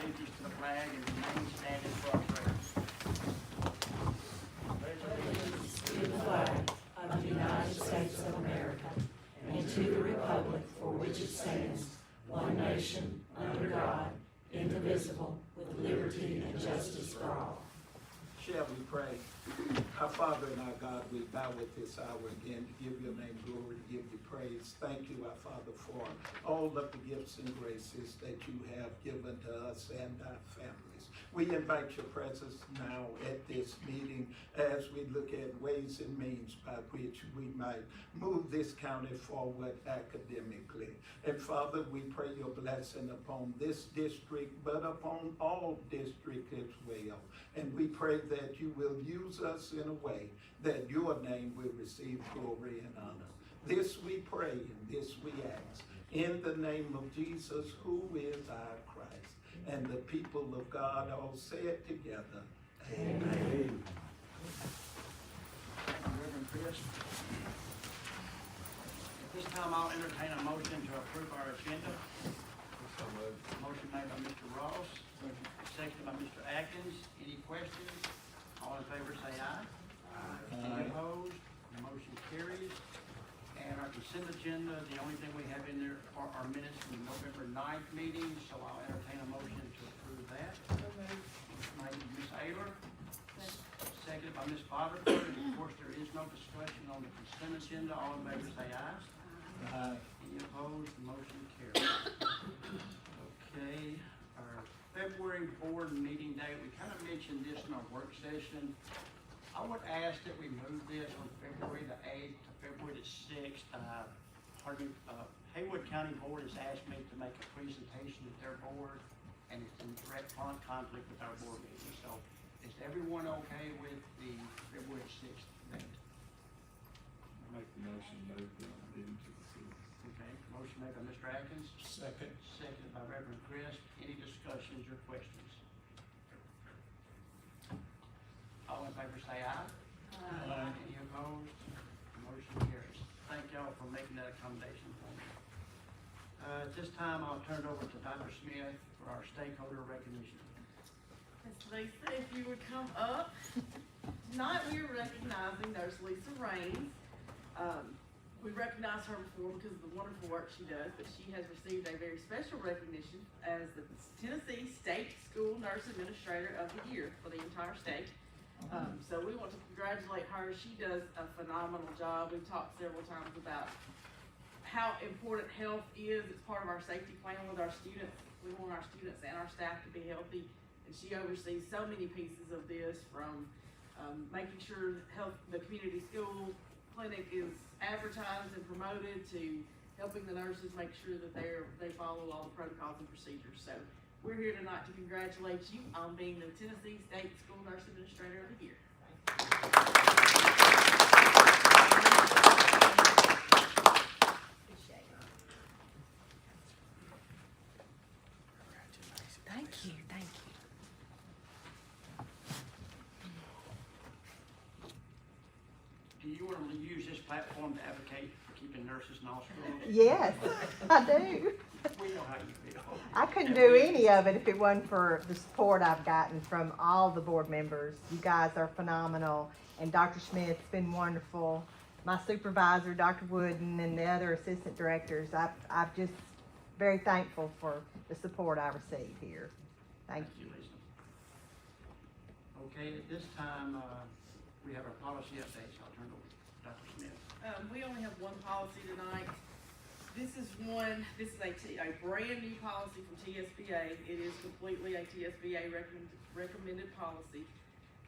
allegiance to the flag and remain standing for our prayers. Allegiance to the flag of the United States of America and to the republic for which it stands, one nation, under God, indivisible, with liberty and justice for all. Shall we pray? Our Father and our God, we bow at this hour again to give your name glory, to give you praise. Thank you, our Father, for all of the gifts and graces that you have given to us and our families. We invite your presence now at this meeting as we look at ways and means by which we might move this county forward academically. And Father, we pray your blessing upon this district, but upon all districts as well. And we pray that you will use us in a way that your name will receive glory and honor. This we pray and this we ask in the name of Jesus, who is our Christ. And the people of God all say it together. Amen. Thank you, Reverend Chris. At this time, I'll entertain a motion to approve our agenda. Motion made by Mr. Ross, seconded by Mr. Atkins. Any questions? All in favor say aye. Any opposed? The motion carries. And our consent agenda, the only thing we have in there are our minutes from the November 9th meeting, so I'll entertain a motion to approve that. Made by Ms. Ayler, seconded by Ms. Botterford. And of course, there is no discussion on the consent agenda. All in favor say aye. Any opposed? The motion carries. Okay, our February board meeting date, we kind of mentioned this in our work session. I would ask that we move this from February the 8th to February the 6th. Haywood County Board has asked me to make a presentation at their board, and it's in direct conflict with our board meeting. So is everyone okay with the February 6th date? Make the motion, move the meeting to the city. Okay, motion made by Mr. Atkins. Second. Seconded by Reverend Chris. Any discussions or questions? All in favor say aye. Any opposed? Motion carries. Thank y'all for making that accommodation for me. At this time, I'll turn it over to Dr. Smith for our stakeholder recognition. Miss Lisa, if you would come up. Tonight we are recognizing Nurse Lisa Raines. We recognized her before because of the wonderful work she does, but she has received a very special recognition as the Tennessee State School Nurse Administrator of the Year for the entire state. So we want to congratulate her. She does a phenomenal job. We've talked several times about how important health is. It's part of our safety plan with our students. We want our students and our staff to be healthy. And she oversees so many pieces of this, from making sure the community school clinic is advertised and promoted, to helping the nurses make sure that they follow all the protocols and procedures. So we're here tonight to congratulate you on being the Tennessee State School Nurse Administrator of the Year. Thank you, thank you. Do you want to use this platform to advocate for keeping nurses in all schools? Yes, I do. We know how you feel. I couldn't do any of it if it wasn't for the support I've gotten from all the board members. You guys are phenomenal, and Dr. Smith's been wonderful. My supervisor, Dr. Wooden, and the other assistant directors, I'm just very thankful for the support I receive here. Thank you. Lisa. Okay, at this time, we have our policy updates. I'll turn it over to Dr. Smith. We only have one policy tonight. This is a brand new policy from TSBA. It is completely a TSBA recommended policy.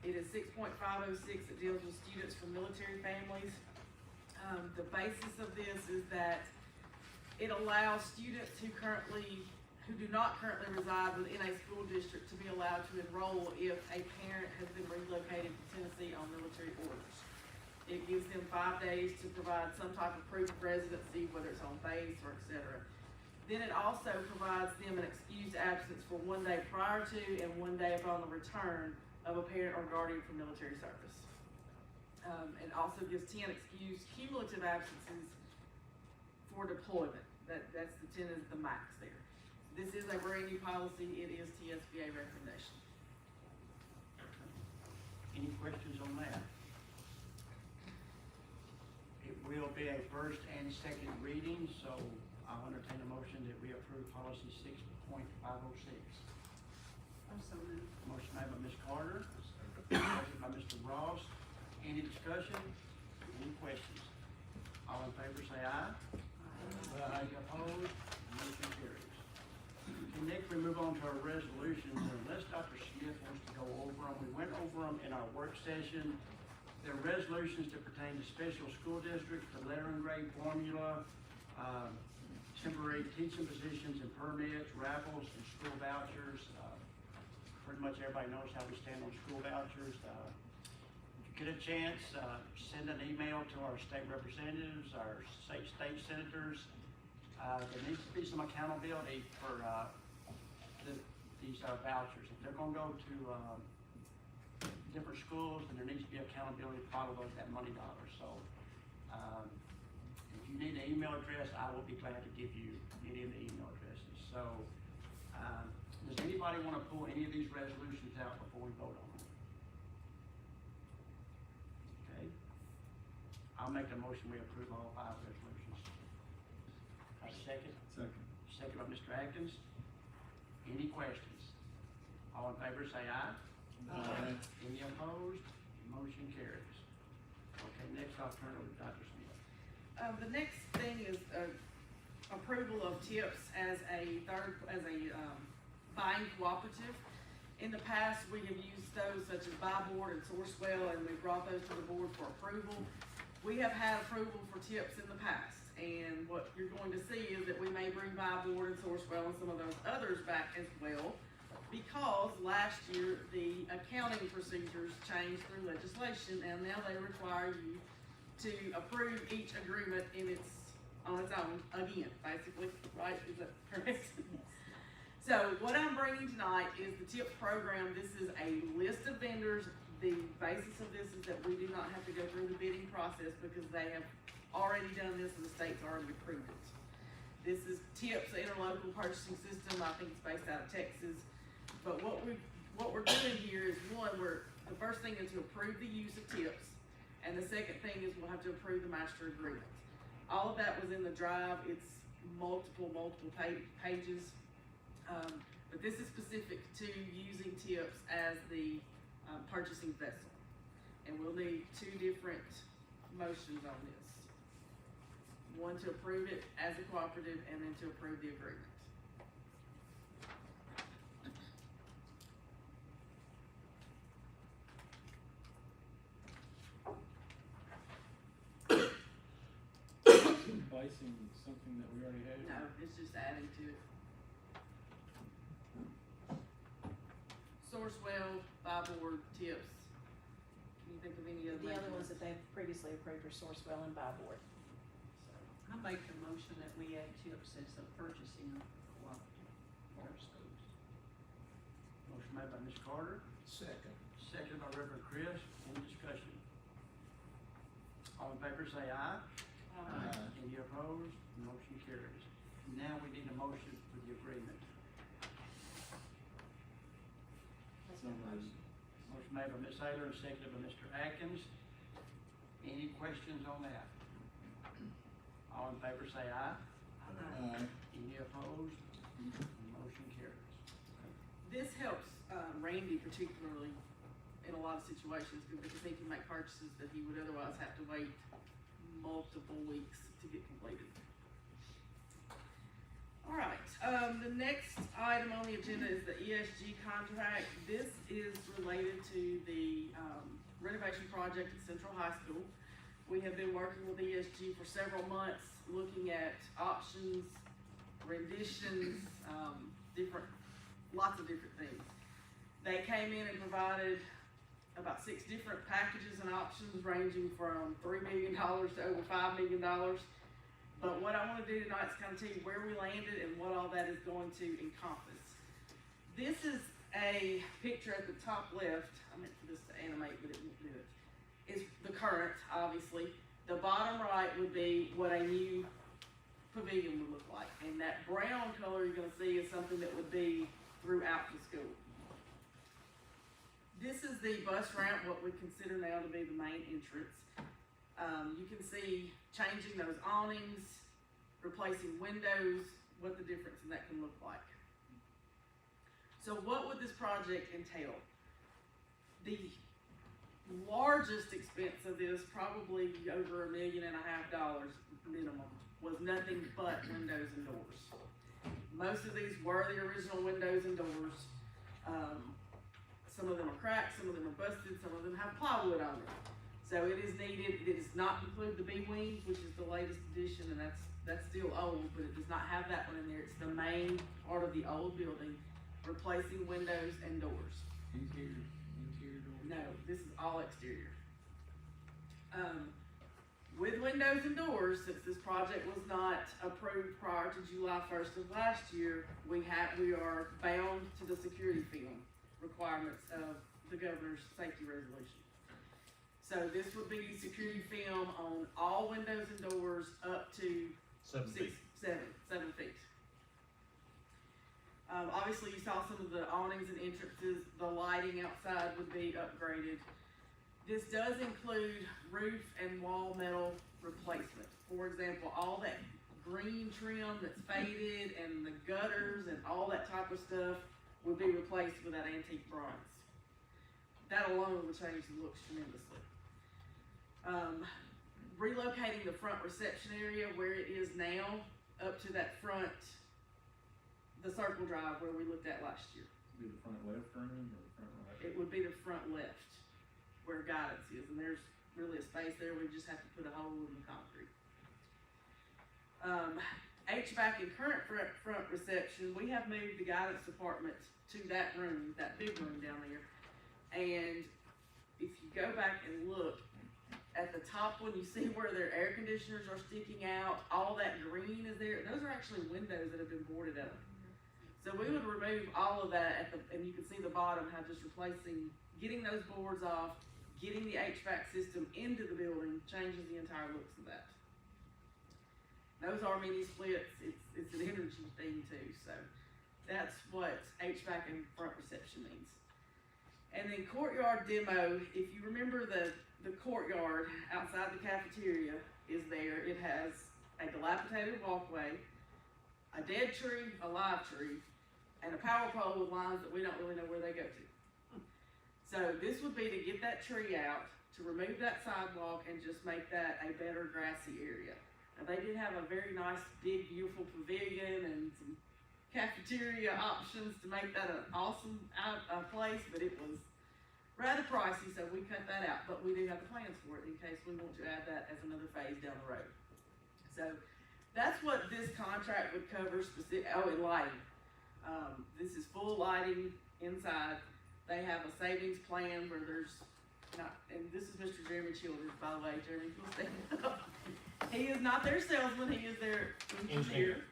It is 6.506 that deals with students from military families. The basis of this is that it allows students who do not currently reside within a school district to be allowed to enroll if a parent has been relocated to Tennessee on military orders. It gives them 5 days to provide some type of proof of residency, whether it's on base or etc. Then it also provides them an excused absence for 1 day prior to and 1 day upon the return of a parent or guardian from military service. It also gives 10 excused cumulative absences for deployment. That's the 10 is the max there. This is a brand new policy, it is TSBA recommendation. Any questions on that? It will be a first and second reading, so I'll entertain a motion that we approve policy 6.506. Also moved. Motion made by Ms. Carter, second by Mr. Ross. Any discussion? Any questions? All in favor say aye. Any opposed? Motion carries. Okay, next we move on to our resolutions, unless Dr. Smith wants to go over them. We went over them in our work session. They're resolutions that pertain to special school districts, the letter and grade formula, temporary teaching positions and permits, raffles, and school vouchers. Pretty much everybody knows how we stand on school vouchers. If you get a chance, send an email to our state representatives, our state senators. There needs to be some accountability for these vouchers. If they're gonna go to different schools, then there needs to be accountability to follow that money dollars. So if you need an email address, I will be glad to give you any of the email addresses. So does anybody want to pull any of these resolutions out before we vote on them? Okay. I'll make a motion we approve all 5 resolutions. A second? Second. Second by Mr. Atkins. Any questions? All in favor say aye. Aye. Any opposed? Motion carries. Okay, next I'll turn it over to Dr. Smith. The next thing is, approval of TIPS as a buying cooperative. In the past, we have used those such as Buy Board and Sourcewell, and we brought those to the board for approval. We have had approval for TIPS in the past, and what you're going to see is that we may bring Buy Board and Sourcewell and some of those others back as well, because last year, the accounting procedures changed through legislation, and now they require you to approve each agreement on its own again, basically, right? Is that correct? So what I'm bringing tonight is the TIP program. This is a list of vendors. The basis of this is that we do not have to go through the bidding process because they have already done this and the state's already approved it. This is TIP's interlocal purchasing system. I think it's based out of Texas. But what we're doing here is the first thing is to approve the use of TIPS, and the second thing is we'll have to approve the master agreement. All of that was in the drive. It's multiple pages. But this is specific to using TIPS as the purchasing vessel. And we'll need 2 different motions on this. One to approve it as a cooperative, and then to approve the agreement. Replacing something that we already had? No, it's just adding to it. Sourcewell, Buy Board, TIPS. Can you think of any other? The other ones that they've previously approved are Sourcewell and Buy Board. I make a motion that we add TIPS as a purchasing cooperative for our schools. Motion made by Ms. Carter, Second. seconded by Reverend Chris. Any discussion? All in favor say aye. Aye. Any opposed? Motion carries. Now we need a motion for the agreement. That's my motion. Motion made by Ms. Taylor and seconded by Mr. Atkins. Any questions on that? All in favor say aye. Aye. Any opposed? Motion carries. This helps Randy particularly in a lot of situations because he can make purchases that he would otherwise have to wait multiple weeks to get completed. All right, the next item on the agenda is the ESG contract. This is related to the renovation project at Central High School. We have been working with ESG for several months, looking at options, renditions, lots of different things. They came in and provided about 6 different packages and options ranging from $3 million to over $5 million. But what I want to do tonight is kind of tell you where we landed and what all that is going to encompass. This is a picture at the top left. I meant for this to animate, but it won't do it. Is the current, obviously. The bottom right would be what a new pavilion would look like. And that brown color you're gonna see is something that would be throughout the school. This is the bus ramp, what we consider now to be the main entrance. You can see changing those awnings, replacing windows, what the difference in that can look like. So what would this project entail? The largest expense of this, probably over $1.5 million minimum, was nothing but windows and doors. Most of these were the original windows and doors. Some of them are cracked, some of them are busted, some of them have plywood on them. So it is needed. It does not include the B-wing, which is the latest edition, and that's still old, but it does not have that one in there. It's the main part of the old building, replacing windows and doors. Interior door? No, this is all exterior. With windows and doors, since this project was not approved prior to July 1st of last year, we are bound to the security film requirements of the governor's safety resolution. So this would be security film on all windows and doors up to 7 feet. Obviously, you saw some of the awnings and entrances. The lighting outside would be upgraded. This does include roof and wall metal replacement. For example, all that green trim that's faded and the gutters and all that type of stuff would be replaced with that antique bronze. That alone would change the looks tremendously. Relocating the front reception area where it is now up to that front, the circle drive where we looked at last year. Be the front left room or the front right? It would be the front left where guidance is, and there's really a space there. We just have to put a hole in the concrete. HVAC and current front reception, we have moved the guidance department to that room, that big room down there. And if you go back and look at the top one, you see where their air conditioners are sticking out, all that green is there. Those are actually windows that have been boarded up. So we would remove all of that and you can see the bottom, how just replacing, getting those boards off, getting the HVAC system into the building changes the entire looks of that. Those are mini splits. It's an energy thing too. So that's what HVAC and front reception means. And then courtyard demo. If you remember the courtyard outside the cafeteria is there. It has a dilapidated walkway, a dead tree, a live tree, and a power pole with lines that we don't really know where they go to. So this would be to get that tree out, to remove that sidewalk, and just make that a better grassy area. Now they did have a very nice, big, beautiful pavilion and some cafeteria options to make that an awesome place, but it was rather pricey, so we cut that out. But we do have the plans for it in case we want to add that as another phase down the road. So that's what this contract would cover specific. Oh, and lighting. This is full lighting inside. They have a savings plan where there's not, and this is Mr. Jeremy Childers, by the way. Jeremy, you'll stand up. He is not their salesman, he is their engineer.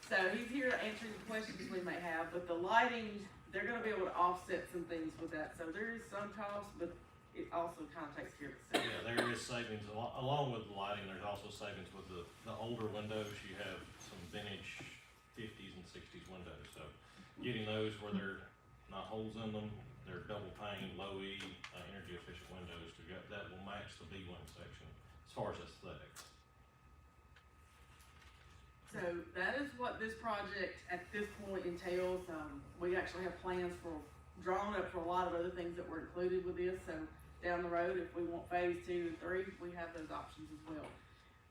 So he's here to answer any questions we may have, but the lighting, they're gonna be able to offset some things with that. So there is some cost, but it also kind of takes care of itself. Yeah, there is savings, along with the lighting, there's also savings with the older windows. You have some vintage 50s and 60s windows, so getting those where they're not holes in them, they're double pane, low E, energy efficient windows that will match the B-wing section as far as aesthetics. So that is what this project at this point entails. We actually have plans drawn up for a lot of other things that were included with this. So down the road, if we want phase 2 and 3, we have those options as well.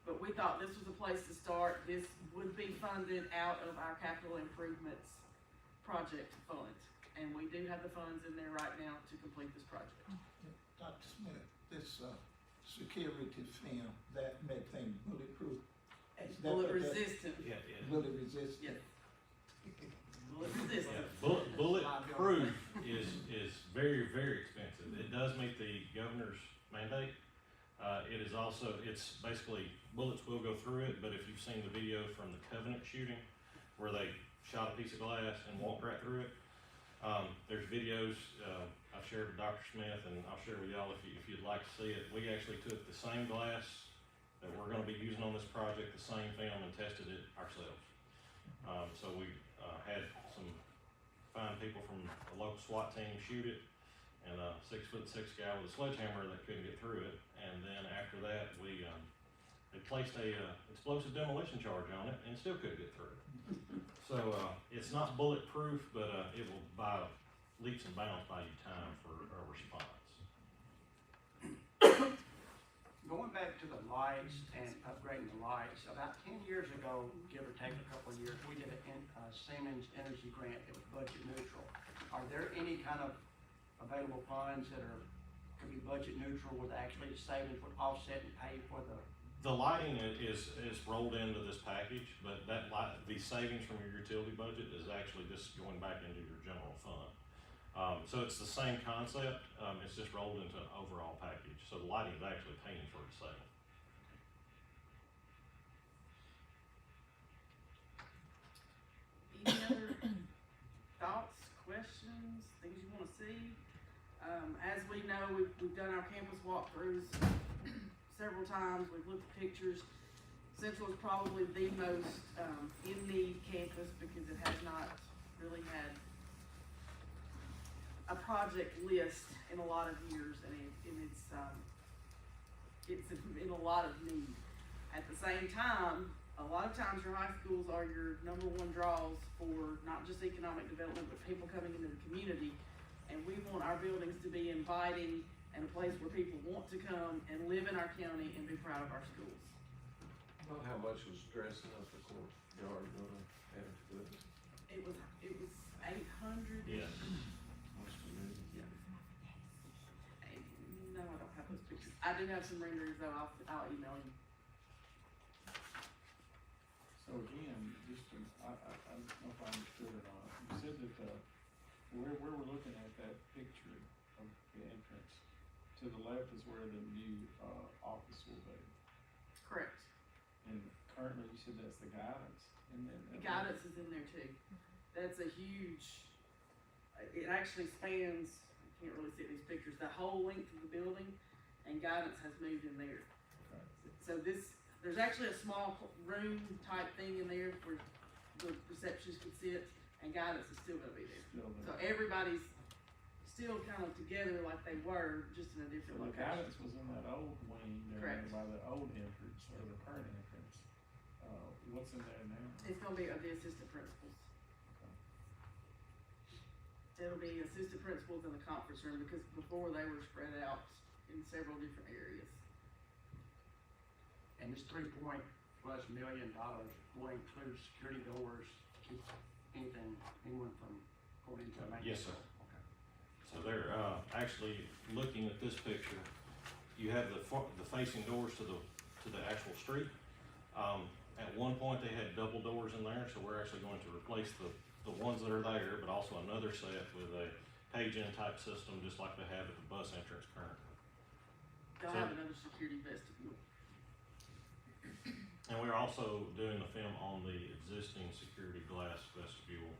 But we thought this was a place to start. This would be funded out of our capital improvements project fund. And we do have the funds in there right now to complete this project. Dr. Smith, this security film, that make things bulletproof, It's That- bullet that- resistant. Yeah. bullet resistant? Yes. Bullet resistant. Bulletproof is very, very expensive. It does meet the governor's mandate. It is also, it's basically, bullets will go through it, but if you've seen the video from the Covenant shooting, where they shot a piece of glass and walked right through it, there's videos, I've shared with Dr. Smith, and I'll share with y'all if you'd like to see it. We actually took the same glass that we're gonna be using on this project, the same film, and tested it ourselves. So we, had some fine people from a local SWAT team shoot it, and a 6'6" guy with a sledgehammer that couldn't get through it, and then after that, they placed a, explosive demolition charge on it, and still couldn't get through it. So, it's not bulletproof, but, it will by leaps and bounds buy you time for a response. Going back to the lights and upgrading the lights, about 10 years ago, give or take a couple of years, we did a Siemens Energy grant that was budget neutral. Are there any kind of available funds that could be budget neutral with actually the savings would offset and pay for the? The lighting is rolled into this package, but the savings from your utility budget is actually just going back into your general fund. So it's the same concept, it's just rolled into an overall package. So the lighting is actually paying for itself. Any other thoughts, questions, things you wanna see? As we know, we've done our campus walkthroughs several times, we've looked at pictures. Central is probably the most, in-need campus because it has not really had a project list in a lot of years, and it's in a lot of need. At the same time, a lot of times your high schools are your number one draws for not just economic development, but people coming into the community. And we want our buildings to be inviting and a place where people want to come and live in our county and be proud of our schools. About how much was dressing up the courtyard gonna add to it? It was 800. Yes. Must be new. No, I don't have those pictures. I do have some renderings though, I'll email you. So again, just to, I don't know if I understood or not, you said that, where we're looking at that picture of the entrance, to the left is where the new, office will be. Correct. And currently you said that's the guidance, and then. The guidance is in there too. That's a huge, it actually spans, you can't really see these pictures, the whole length of the building, and guidance has moved in there. Okay. So there's actually a small room type thing in there where the receptionist could sit, and guidance is still gonna be there. Still So there. everybody's still kind of together like they were, just in a So different the location. guidance was in that old wing there Correct. by the old entrance, or the current entrance. What's in there now? It's gonna be the assistant principals. It'll be assistant principals in the conference room, because before they were spread out in several different areas. And this $3+ million will include security doors to keep anyone from going into a main. Yes, sir. Okay. So they're, actually looking at this picture, you have the facing doors to the actual street. At one point, they had double doors in there, so we're actually going to replace the ones that are there, but also another set with a page-in type system, just like they have at the bus entrance currently. They'll So- have another security vestibule. And we're also doing the film on the existing security glass vestibule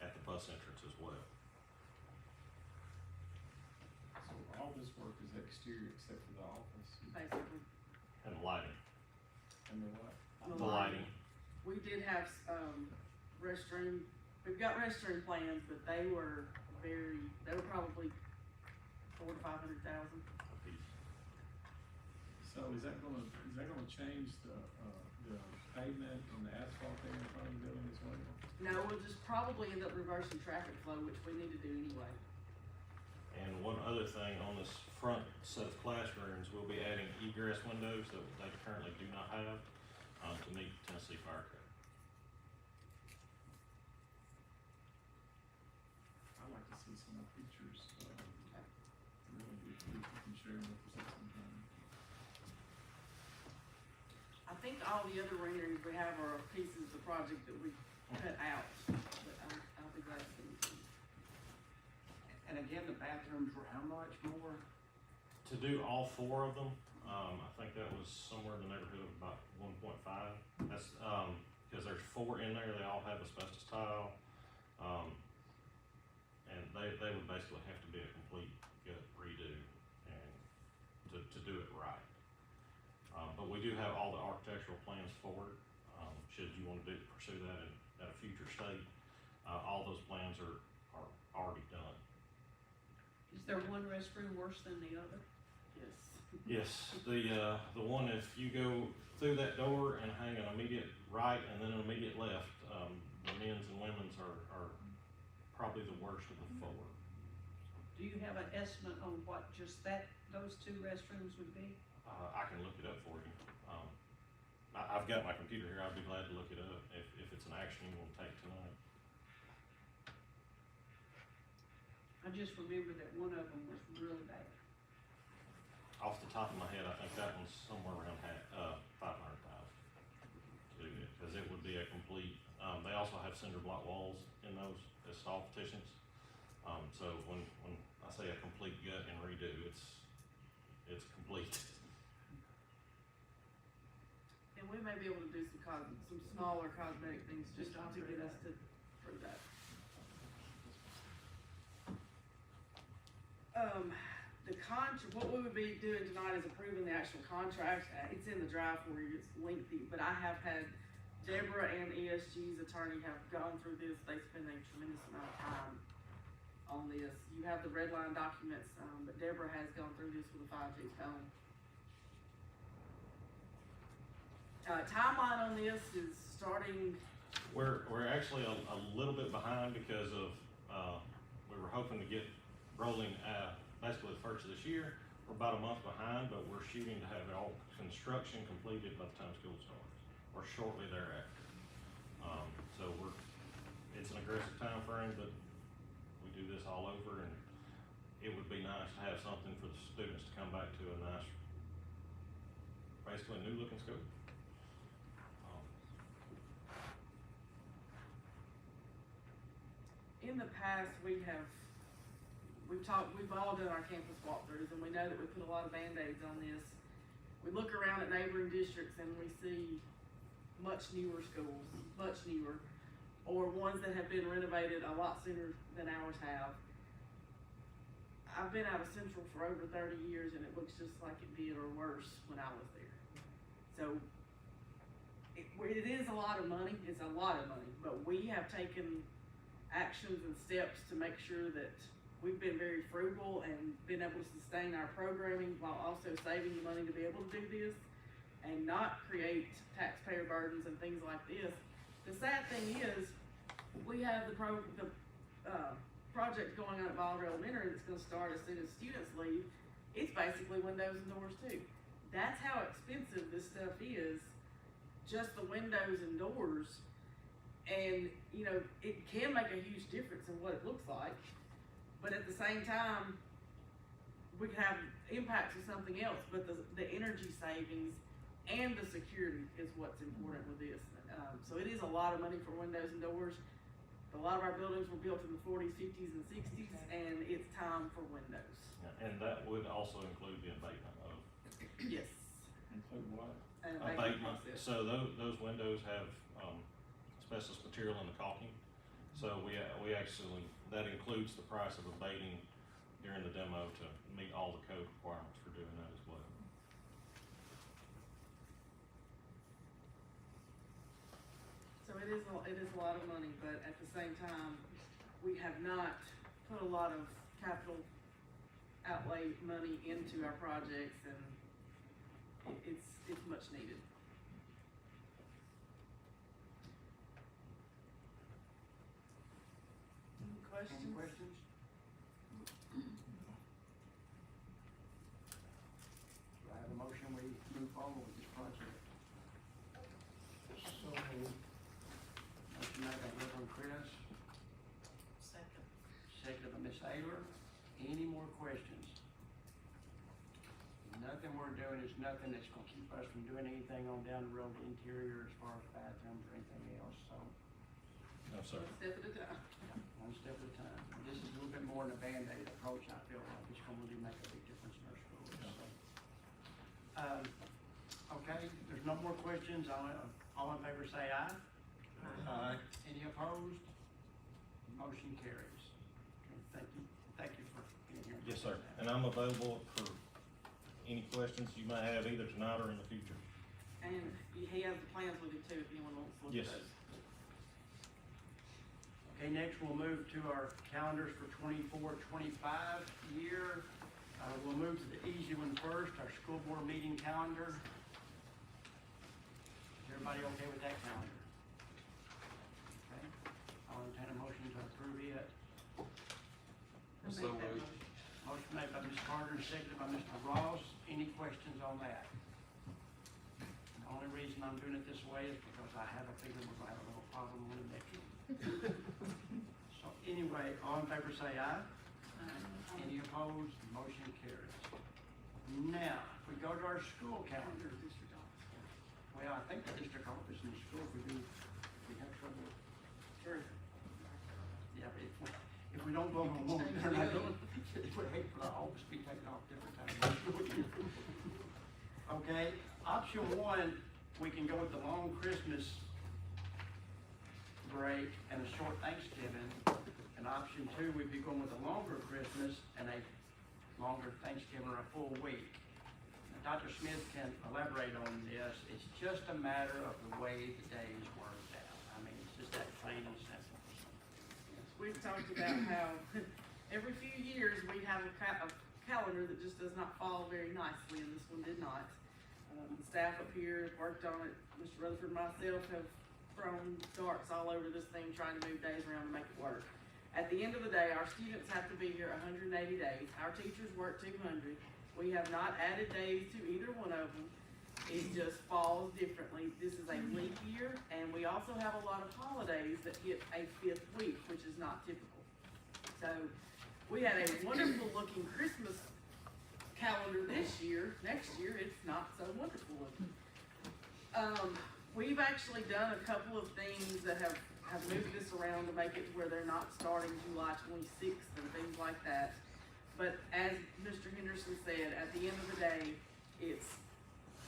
at the bus entrance as well. So all this work is exterior except for the office Basically. And lighting, and the what? the lighting. We did have, we've got restroom plans, but they were probably 400,000 to 500,000. So is that gonna change the pavement and the asphalt there in front of the building as well? No, we'll just probably end up reversing traffic flow, which we need to do anyway. And one other thing, on this front set of classrooms, we'll be adding egress windows that they currently do not have, to meet Tennessee Fire Code. I'd like to see some more pictures, really, if you can share them with us at some time. I think all the other renderings we have are pieces of the project that we cut out, but I'll be glad to see them. And again, the bathrooms were how much more? To do all four of them, I think that was somewhere in the neighborhood of about 1.5. That's, because there's 4 in there, they all have asbestos tile. And they would basically have to be a complete gut redo and to do it right. But we do have all the architectural plans for it, should you wanna pursue that at a future state. All those plans are already done. Is there one restroom worse than the other? Yes. Yes, the one, if you go through that door and hang an immediate right and then an immediate left, the men's and women's are probably the worst of the four. Do you have an estimate on what just those two restrooms would be? I can look it up for you. I've got my computer here, I'd be glad to look it up if it's an action you want to take tonight. I just remember that one of them was really bad. Off the top of my head, I think that one's somewhere around $500,000 to do it, because it would be a complete, they also have cinder block walls in those as stall petitions. So when I say a complete gut and redo, it's complete. And we may be able to do some smaller cosmetic things just to get us to through that. What we would be doing tonight is approving the actual contract. It's in the drive for you, it's lengthy, but I have had Deborah and ESG's attorney have gone through this. They spend a tremendous amount of time on this. You have the red line documents, but Deborah has gone through this with a fine-tooth comb. Timeline on this is starting. We're actually a little bit behind because of, we were hoping to get rolling basically the first of this year. We're about a month behind, but we're shooting to have all construction completed by the time school starts, or shortly thereafter. So it's an aggressive time frame, but we do this all over, and it would be nice to have something for the students to come back to a nice, basically new looking school. In the past, we've all done our campus walkthroughs, and we know that we put a lot of Band-Aids on this. We look around at neighboring districts and we see much newer schools, much newer, or ones that have been renovated a lot sooner than ours have. I've been out of Central for over 30 years, and it looks just like it did or worse when I was there. So it is a lot of money, it's a lot of money, but we have taken actions and steps to make sure that we've been very frugal and been able to sustain our programming while also saving the money to be able to do this and not create taxpayer burdens and things like this. The sad thing is, we have the project going on at Bolivar Elementary that's gonna start as soon as students leave. It's basically windows and doors too. That's how expensive this stuff is, just the windows and doors. And, you know, it can make a huge difference in what it looks like, but at the same time, we can have impacts of something else, but the energy savings and the security is what's important with this. So it is a lot of money for windows and doors. A lot of our buildings were built in the 40s, 50s, and 60s, and it's time for windows. Yeah, and that would also include the abatement of. Yes. Include what? An Abatement, process. so those windows have, asbestos material in the caulking. So we actually, that includes the price of abating during the demo to meet all the code requirements for doing that as well. So it is a lot of money, but at the same time, we have not put a lot of capital outlay money into our projects, and it's much needed. Any questions? Any questions? Do I have a motion, we move forward with this project? So moved. Motion made by Reverend Chris, Second. seconded by Ms. Ayler. Any more questions? Nothing we're doing is nothing that's gonna keep us from doing anything on down the road, interior, as far as bathrooms or anything else, so No, sir. One step at a time. one step at a time. This is a little bit more than a Band-Aid approach, I feel like it's gonna really make a big difference in our schools, so. Okay, there's no more questions, all in favor say aye. Aye. Any opposed? Motion carries. Okay, thank you for being here. Yes, sir. And I'm available for any questions you might have either tonight or in the future. And he has the plans with him too, if anyone wants to look Yes. at those. Okay, next we'll move to our calendars for 24-25 year. We'll move to the easy one first, our school board meeting calendar. Is everybody okay with that calendar? Okay, I'll entertain a motion to approve it. I So make that moved. motion. Motion made by Ms. Carter and seconded by Mr. Ross. Any questions on that? The only reason I'm doing it this way is because I have a feeling we're gonna have a little problem with the next one. So anyway, all in favor say aye. Any opposed? Motion carries. Now, if we go to our school calendar, well, I think the district office in the school, if we have trouble. Sure. Yeah, but if we don't vote on one, they're not going, it would hate for the office to be taken off different times. Okay, option one, we can go with the long Christmas break and a short Thanksgiving. And option two, we'd be going with a longer Christmas and a longer Thanksgiving or a full week. Now, Dr. Smith can elaborate on this. It's just a matter of the way the days worked out. I mean, it's just that plain and simple. We've talked about how every few years we have a calendar that just does not fall very nicely, and this one did not. The staff up here has worked on it. Mr. Rutherford and myself have thrown darts all over this thing trying to move days around to make it work. At the end of the day, our students have to be here 180 days. Our teachers work 200. We have not added days to either one of them. It just falls differently. This is a leap year, and we also have a lot of holidays that hit a 5th week, which is not typical. So we had a wonderful looking Christmas calendar this year. Next year, it's not so wonderful looking. We've actually done a couple of things that have moved this around to make it where they're not starting July 26th and things like that. But as Mr. Henderson said, at the end of the day, it's,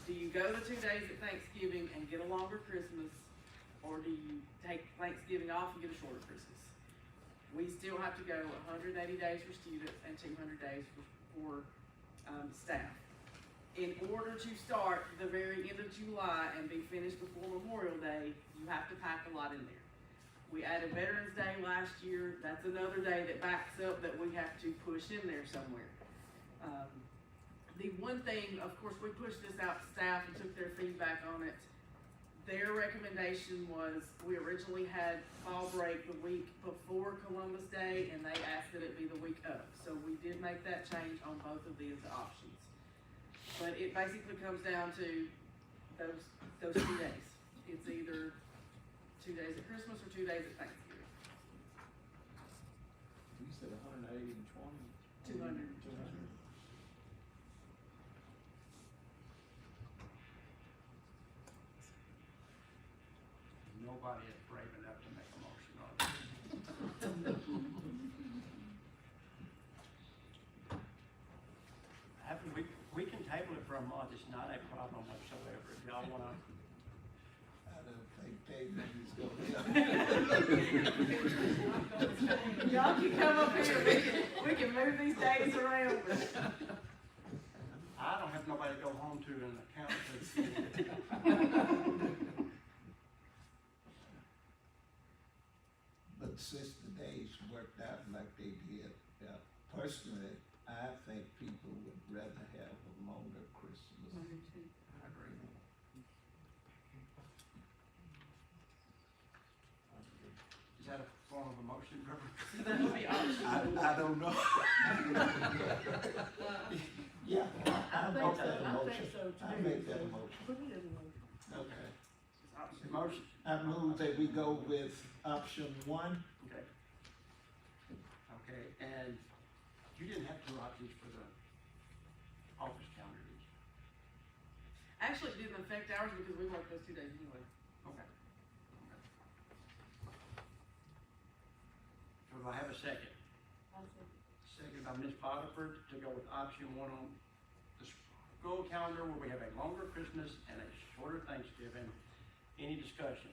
do you go the 2 days at Thanksgiving and get a longer Christmas, or do you take Thanksgiving off and get a shorter Christmas? We still have to go 180 days for students and 200 days for staff. In order to start the very end of July and be finished before Memorial Day, you have to pack a lot in there. We added Veterans Day last year. That's another day that backs up that we have to push in there somewhere. The one thing, of course, we pushed this out to staff and took their feedback on it. Their recommendation was, we originally had fall break the week before Columbus Day, and they asked that it be the week of. So we did make that change on both of these options. But it basically comes down to those 2 days. It's either 2 days at Christmas or 2 days at Thanksgiving. You said 180 and 20? 200. 200. Nobody is brave enough to make a motion on it. We can table it for a month. It's not a problem whatsoever. If y'all wanna, I don't think David is gonna. Y'all can come up here, we can move these days around. I don't have nobody to go home to an accountant. But since the days worked out like they did, personally, I think people would rather have a longer Christmas. I agree. Is that a form of a motion, Trevor? That would be optional. I don't know. Yeah, I'll make that a motion. I'll make that a motion. Put it in the motion. Okay. The motion, I move that we go with option one. okay. Okay, and you didn't have 2 options for the office calendar, did you? Actually, it didn't affect ours because we worked those 2 days anyway. Okay. So do I have a second? Second by Ms. Boddiford to go with option one on the school calendar where we have a longer Christmas and a shorter Thanksgiving. Any discussion?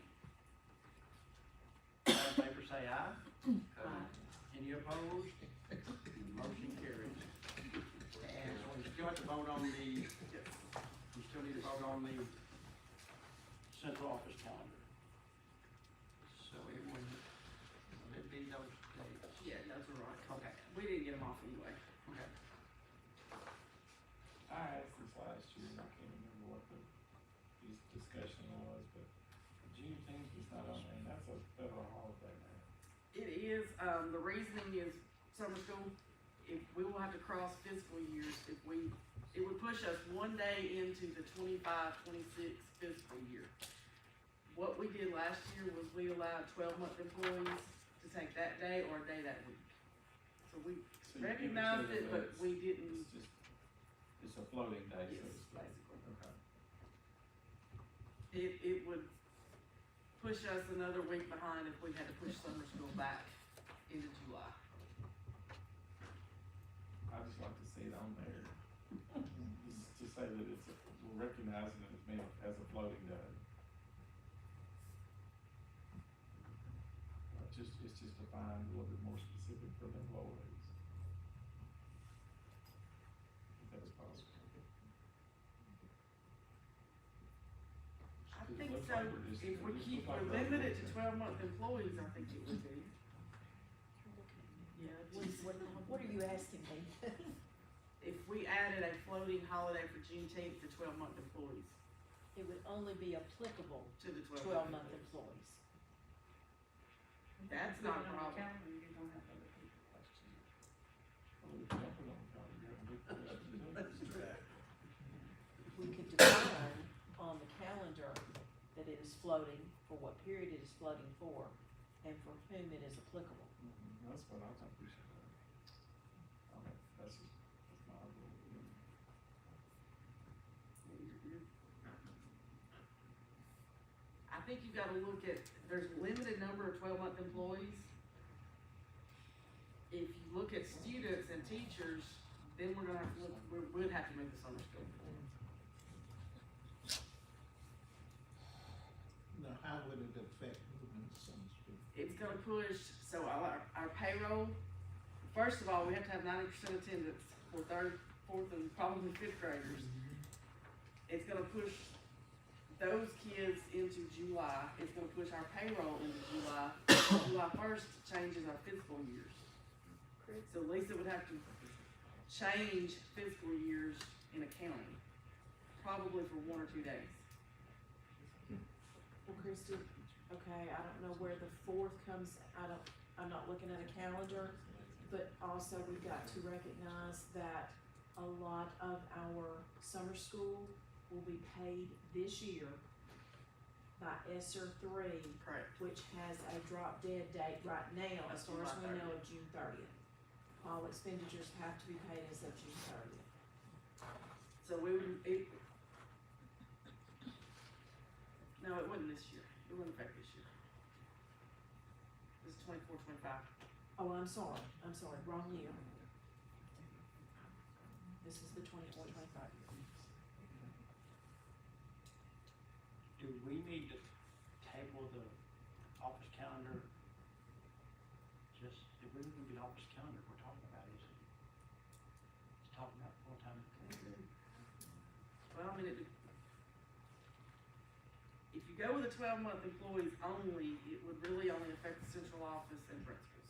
All in favor say aye. Any opposed? Motion carries. And so we still have to vote on the, we still need to vote on the didn't get them off anyway. Okay. I asked this last year, and I can't remember what the discussion was, but Juneteenth is not on there, and that's a federal holiday now. It is, the reasoning is summer school, if we will have to cross fiscal years, it would push us one day into the 25-26 fiscal year. What we did last year was we allowed 12-month employees to take that day or a day that week. So we So you recognized consider it, but that we didn't, It's just, it's a floating day, so yes, to speak. basically. Okay. It would push us another week behind if we had to push summer school back into July. I just like to see it on there. Just to say that we're recognizing it as being, as a floating day. It's just defined a little bit more specific for the employees. If that's possible. I It think looks so, like we're just- if we it just keep, looks like we we're limit it to okay. 12-month employees, I think it would be. Yeah, What are you asking me? if we added a floating holiday for Juneteenth to 12-month employees, It would only be applicable to the to 12-month 12-month employees. employees. That's not a problem. You're gonna have other people question it. Well, we can put it on the calendar. We could define on the calendar that it is floating, for what period it is floating for, and for whom it is applicable. That's what I think we should do. Okay, that's my opinion. I think you've gotta look at, there's a limited number of 12-month employees. If you look at students and teachers, then we're gonna have to look, we would have to move the summer school. Now, how would it affect moving to summer school? It's gonna push, so our payroll, first of all, we have to have 90% attendance for third, fourth, and probably fifth graders. It's gonna push those kids into July, it's gonna push our payroll into July. July 1st changes our fiscal years. So Lisa would have to change fiscal years in accounting, probably for 1 or 2 days. Well, Christie, okay, I don't know where the 4th comes, I'm not looking at a calendar, but also we've got to recognize that a lot of our summer school will be paid this year by ESSER 3, Correct. which has a drop dead date right now, as That's far as we July know, of June 30th. All expenditures have to be paid as of June 30th. So we would, no, it wasn't this year, it wouldn't affect this year. This is 24, 25. Oh, I'm sorry, wrong year. This is the 24-25 year. Do we need to table the office calendar? Just, if we look at the office calendar we're talking about, is it? It's talking about full-time. Well, I mean, if you go with the 12-month employees only, it would really only affect the central office and principals.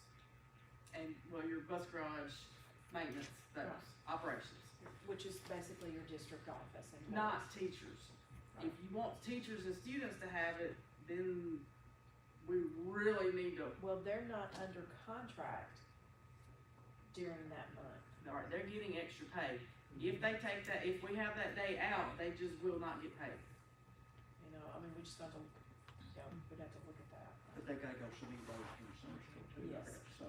And, well, your bus garage, maintenance, those, Right. operations, Which is basically your district office and. not teachers. If you want teachers and students to have it, then we really need to, Well, they're not under contract during that month. all right, they're getting extra pay. If they take that, if we have that day out, they just will not get paid. You know, I mean, we just got to, we'd have to look at that. But they gotta go so many days from summer school too. Yes. So,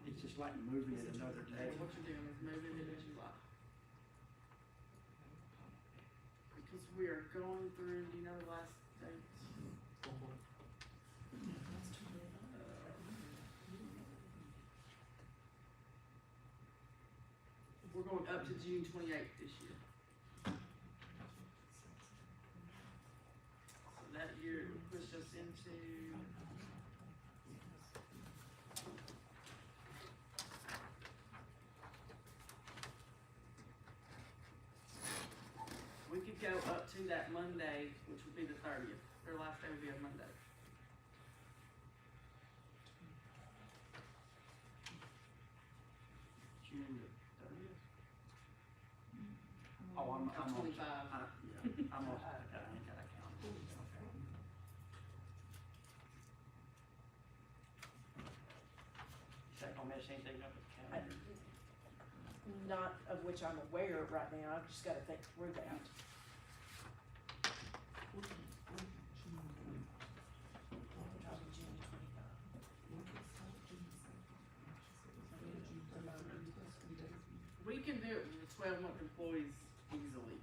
it's just like moving it another day. What you're doing is moving it in July. Because we are going through, do you know the last dates? We're going up to June 28th this year. So that year it would push us into. We could go up to that Monday, which would be the 30th. Their last day would be a Monday. I'm on- 25. Yeah, I'm on, I ain't got a count. Okay. Is that gonna mess anything up with the calendar? Not of which I'm aware right now, I've just gotta think through that. We can do it with 12-month employees easily.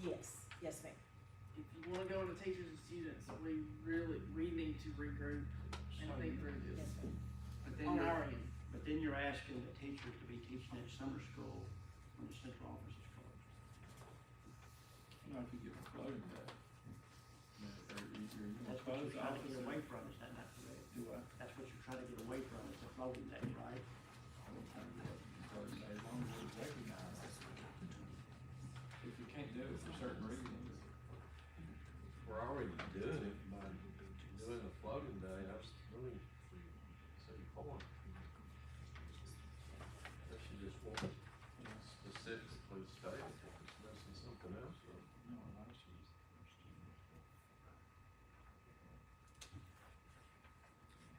Yes, yes, ma'am. If you wanna go into teachers and students, we need to regroup and think through this Yes, ma'am. But then on you're, our end. but then you're asking the teachers to be teaching at summer school when the central office is closed. You know, if you get a floating day, or you're That's what close you're trying to office. get away from, is that not correct? Do I? That's what you're trying to get away from, is the floating day, right? I don't think that floating day, as long as it's recognized. If you can't do it for certain reasons, We're already doing it by doing a floating day, that's really, so your point. That should just want specifically state if it's messing something else up. no, last year's.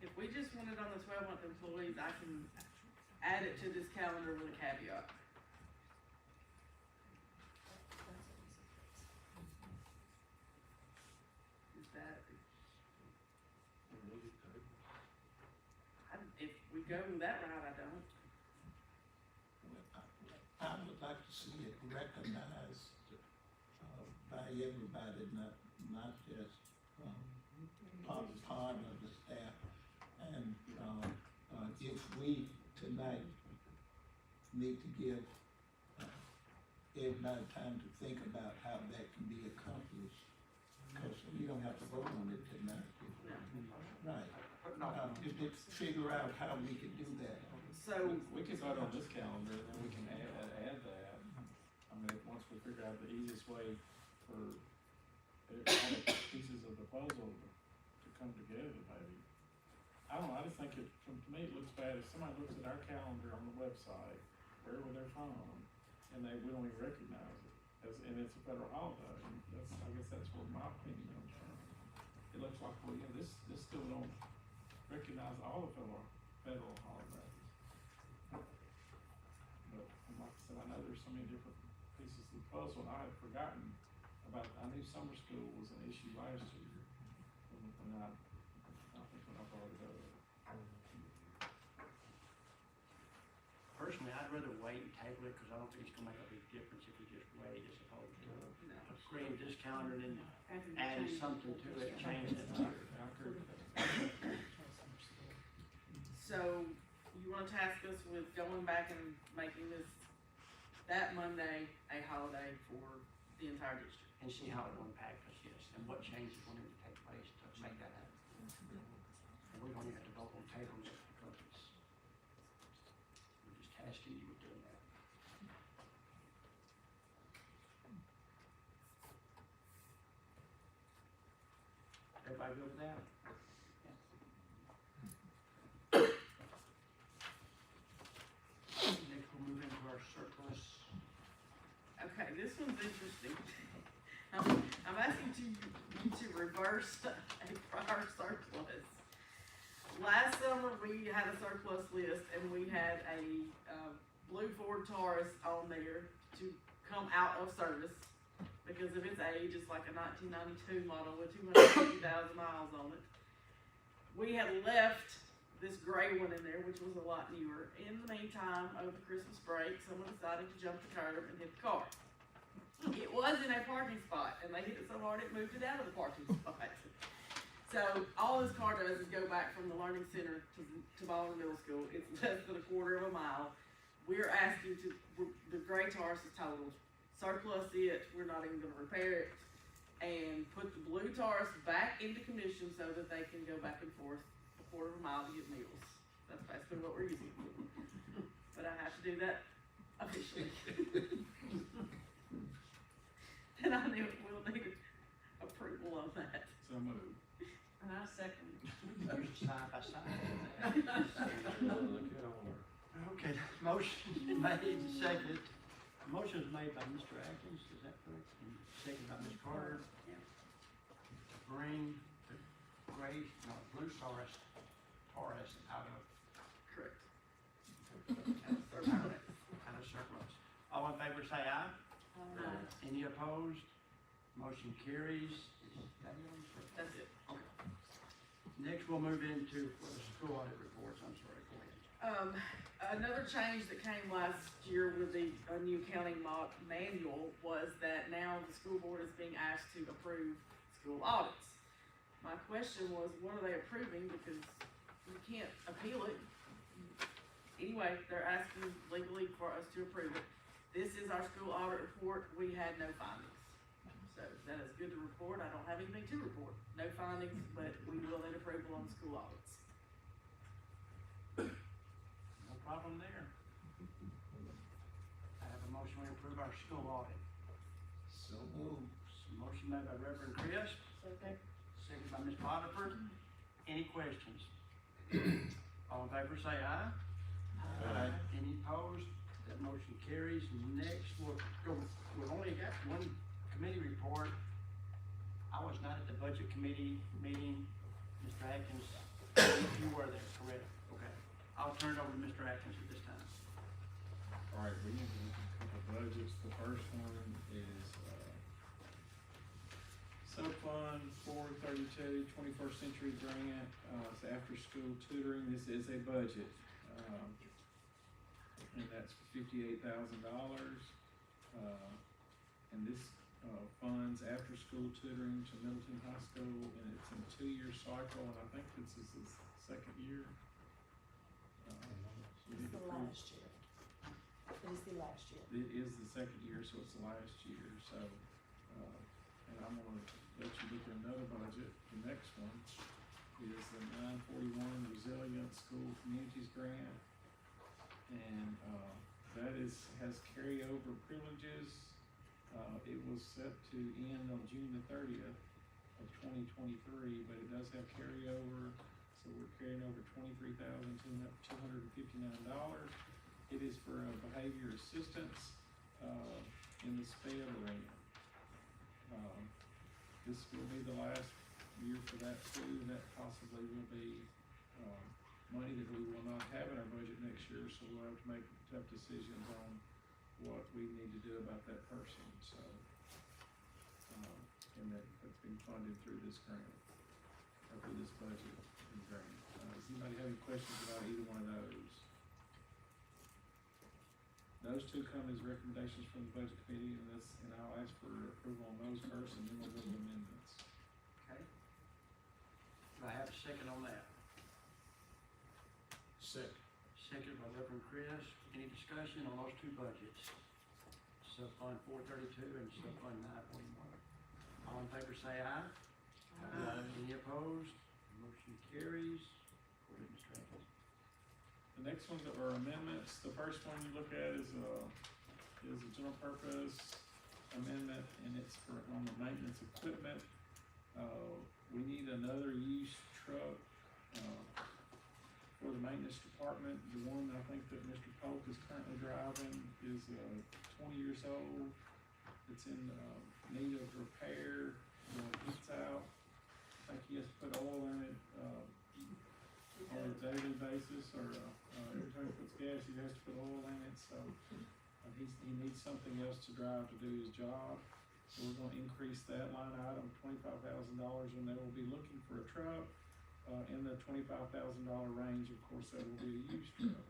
If we just want it on the 12-month employees, I can add it to this calendar with a caveat. Is that, if we go that route, I don't. I would like to see it recognized, by everybody, not just, part of the staff. And, if we tonight need to give, everybody time to think about how that can be accomplished, because we don't have to vote on it tonight. Right. Just figure out how we can do that. So, We can vote on this calendar, and then we can add that. I mean, once we figure out the easiest way for all the pieces of the puzzle to come together, maybe. I don't know, I just think to me, it looks bad if somebody looks at our calendar on the website, wherever they're from, and we don't even recognize it, and it's a federal holiday. I guess that's where my opinion comes from. It looks like, well, yeah, this still don't recognize all the federal holidays. But, like I said, I know there's so many different pieces of the puzzle, and I had forgotten about, I knew summer school was an issue last year, when I think when I brought it up. Personally, I'd rather wait and table it, because I don't think it's gonna make a big difference if we just wait as opposed to creating this calendar and then adding something to it, changing it. I agree with that. so you wanna task us with going back and making this, that Monday, a holiday for the entire district? And see how it will impact us, yes, and what changes will need to take place to make that happen. And we don't even have to vote on tabling it, because we're just tasking you with doing that. Everybody good with that? Next, we'll move into our surplus. Okay, this one's interesting. I'm asking you to reverse a prior surplus. Last summer, we had a surplus list and we had a, blue Ford Taurus on there to come out of service because of its age. It's like a 1992 model with 250,000 miles on it. We had left this gray one in there, which was a lot newer. In the meantime, over Christmas break, someone decided to jump the curb and hit the car. It was in a parking spot, and they hit it so hard it moved it out of the parking spot. So all this car does is go back from the Learning Center to Baldwin Middle School. It's less than a quarter of a mile. We're asking the gray Taurus is totaled, surplus it, we're not even gonna repair it, and put the blue Taurus back into commission so that they can go back and forth a quarter of a mile to get meals. That's basically what we're using. But I have to do that officially. And I knew we'll need approval on that. So moved. And I second it. Used side by side. Look at on there. Okay, motion made and seconded Motion is made by Mr. Atkins, is that correct? And seconded by Ms. Carter. Yeah. To bring the blue Taurus out of Correct. surplus. All in favor say aye. Any opposed? Motion carries. Is that it on the surplus? That's it. Okay. Next, we'll move into the school audit reports. I'm sorry, go ahead. Another change that came last year with the new accounting manual was that now the school board is being asked to approve school audits. My question was, what are they approving? Because you can't appeal it. Anyway, they're asking legally for us to approve it. This is our school audit report. We had no findings. So that is good to report. I don't have anything to report. No findings, but we will need approval on school audits. No problem there. I have a motion to approve our school audit. So moved. Motion made by Reverend Chris, Okay. seconded by Ms. Potterford. Any questions? All in favor say aye. Aye. Any opposed? That motion carries. Next, we've only got one committee report. I was not at the budget committee meeting. Mr. Atkins, you were there, correct? Okay. I'll turn it over to Mr. Atkins at this time. All right, we need to look at a couple of budgets. The first one is, Sub-Fund 432, 21st Century Grant, it's after-school tutoring. This is a budget. And that's $58,000. And this funds after-school tutoring to Middleton High School, and it's in a 2-year cycle, and I think this is the second year. So we need It's to the approve- last year. It is the last year. It is the second year, so it's the last year, so, and I'm gonna let you look at another budget. The next one is the 941 Resilient School Communities Grant. And, that has carryover privileges. It was set to end on June the 30th of 2023, but it does have carryover, so we're carrying over $23,259. It is for behavior assistance, in the SPED arena. This will be the last year for that too. That possibly will be, money that we will not have in our budget next year, so we'll have to make tough decisions on what we need to do about that person, so. And that's being funded through this grant, or through this budget and grant. Does anybody have any questions about either one of those? Those two come as recommendations from the budget committee, and I'll ask for approval on those first, and then we'll go to amendments. Okay? Do I have a second on that? Second. Seconded by Reverend Chris. Any discussion on those two budgets? Sub-Fund 432 and Sub-Fund 941. All in favor say aye. Aye. Any opposed? Motion carries. Go ahead, Mr. Atkins. The next ones are amendments. The first one you look at is a general purpose amendment, and it's on the maintenance equipment. We need another used truck, for the maintenance department. The one I think that Mr. Polk is currently driving is, 20 years old. It's in, need of repair, heats out. I think he has to put oil in it, on a daily basis, or, every time he puts gas, he has to put oil in it, so, he needs something else to drive to do his job. So we're gonna increase that line item $25,000, and they will be looking for a truck, in the $25,000 range. Of course, that will be a used truck.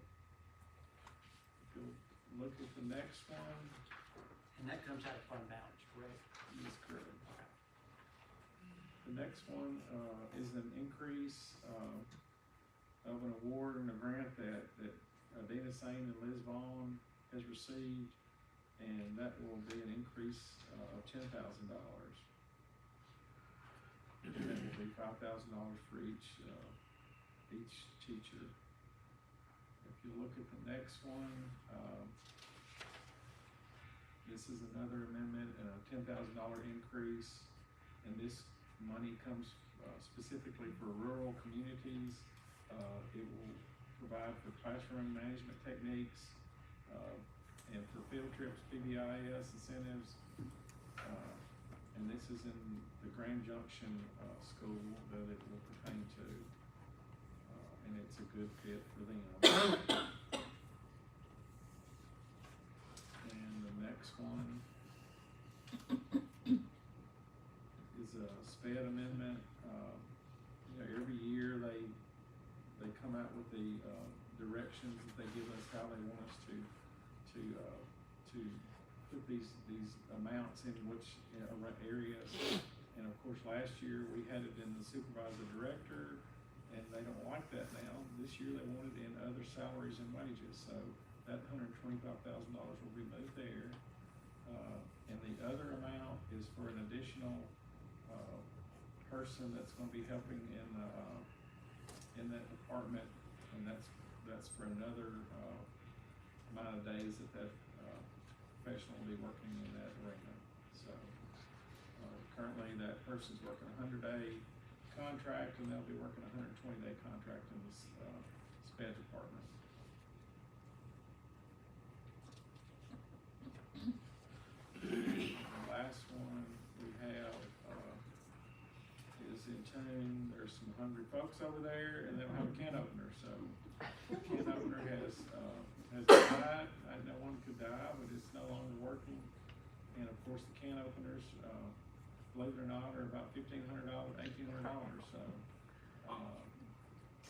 If you'll look at the next one, And that comes out of fund balance, correct? is correct. The next one, is an increase, of an award and a grant that Dana Sane and Liz Vaughn has received, and that will be an increase, of $10,000. And that will be $5,000 for each teacher. If you look at the next one, this is another amendment, a $10,000 increase, and this money comes specifically for rural communities. It will provide for classroom management techniques, and for field trips, PBIS incentives, and this is in the Grand Junction, school that it will pertain to. And it's a good fit for them. And the next one is a SPED amendment. You know, every year they come out with the, directions that they give us, how they want us to put these amounts in which areas. And of course, last year we had it in the supervisor director, and they don't like that now. This year they want it in other salaries and wages, so that $125,000 will be moved there. And the other amount is for an additional, person that's gonna be helping in that department, and that's for another, amount of days that professional will be working in that arena. So, currently that person's working a 100-day contract, and they'll be working a 120-day contract in this, SPED department. The last one we have, is in tune. There's some hungry folks over there, and they don't have a can opener, so can opener has died. I know one could die, but it's no longer working. And of course, the can openers, believe it or not, are about $1,500, $1,800.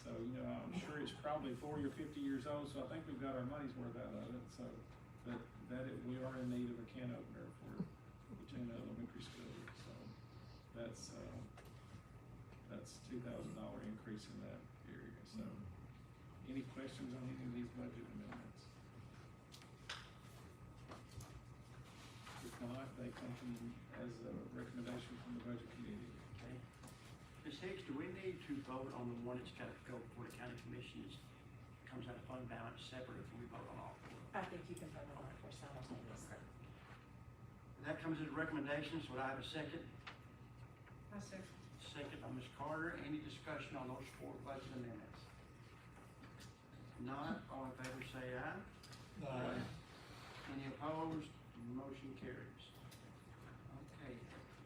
So you know, I'm sure it's probably 40 or 50 years old. So I think we've got our money's worth out of it. So we are in need of a can opener for Virginia Elementary School. So that's $2,000 increase in that area. So any questions on any of these budget amendments? If not, they come as a recommendation from the budget committee. Okay. Ms. Hicks, do we need to vote on the one that's got to go before the county commission? Comes out of fund balance separate if we vote on all four? I think you can vote on it for simultaneously. That comes as recommendations. Would I have a second? I second. Second by Ms. Carter. Any discussion on those four budget amendments? Not, all in favor say aye. Aye. Any opposed? Motion carries. Okay,